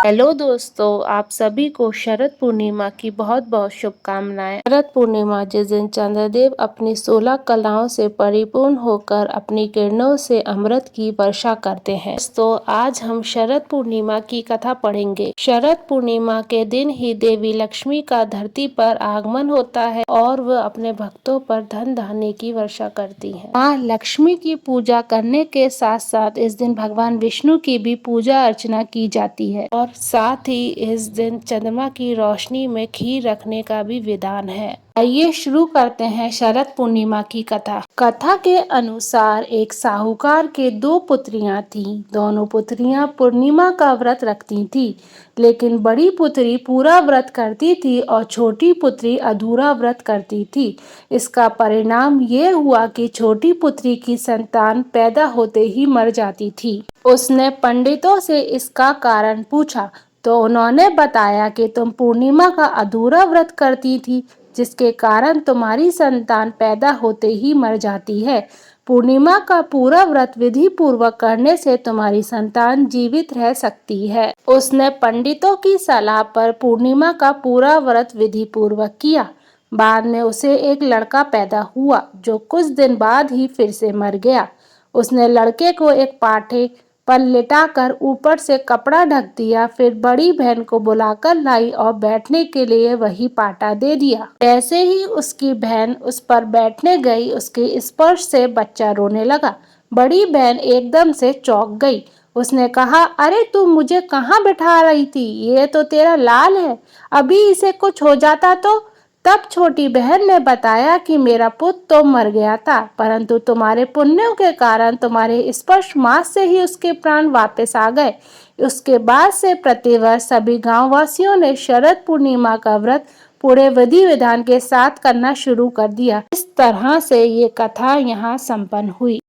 Hello दोस्तों, आप सभी को शरद पूर्णिमा की बहुत बहुत शुभकामनाएं। शरद पूर्णिमा जिस दिन चंद्रदेव अपनी 16 कलाओं से परिपूर्ण होकर अपनी किरणों से अमृत की वर्षा करते हैं। दोस्तों, आज हम शरद पूर्णिमा की कथा पढ़ेंगे। शरद पूर्णिमा के दिन ही देवी लक्ष्मी का धरती पर आगमन होता है और वह अपने भक्तों पर धन धान्य की वर्षा करती है। माँ लक्ष्मी की पूजा करने के साथ साथ इस दिन भगवान विष्णु की भी पूजा अर्चना की जाती है और साथ ही इस दिन चंद्रमा की रोशनी में खीर रखने का भी विधान है। आइए शुरू करते हैं शरद पूर्णिमा की कथा। कथा के अनुसार एक साहूकार के 2 पुत्रियां थीं। दोनों पुत्रियां पूर्णिमा का व्रत रखती थीं, लेकिन बड़ी पुत्री पूरा व्रत करती थी और छोटी पुत्री अधूरा व्रत करती थी। इसका परिणाम ये हुआ कि छोटी पुत्री की संतान पैदा होते ही मर जाती थी। उसने पंडितों से इसका कारण पूछा तो उन्होंने बताया कि तुम पूर्णिमा का अधूरा व्रत करती थी, जिसके कारण तुम्हारी संतान पैदा होते ही मर जाती है। पूर्णिमा का पूरा व्रत विधि पूर्वक करने से तुम्हारी संतान जीवित रह सकती है। उसने पंडितों की सलाह पर पूर्णिमा का पूरा व्रत विधि पूर्वक किया। बाद में उसे एक लड़का पैदा हुआ, जो कुछ दिन बाद ही फिर से मर गया। उसने लड़के को एक पाठे पर लिटाकर ऊपर से कपड़ा ढक दिया, फिर बड़ी बहन को बुलाकर लाई और बैठने के लिए वही पाटा दे दिया। जैसे ही उसकी बहन उस पर बैठने गई, उसके स्पर्श से बच्चा रोने लगा। बड़ी बहन एकदम से चौंक गई। उसने कहा, अरे तू मुझे कहाँ बिठा रही थी? ये तो तेरा लाल है, अभी इसे कुछ हो जाता तो? तब छोटी बहन ने बताया कि मेरा पुत्र तो मर गया था, परंतु तुम्हारे पुण्यों के कारण तुम्हारे स्पर्श मास से ही उसके प्राण वापस आ गए। उसके बाद से प्रतिवर्ष सभी गांववासियों ने शरद पूर्णिमा का व्रत पूरे विधि विधान के साथ करना शुरू कर दिया। इस तरह से ये कथा यहाँ संपन्न हुई।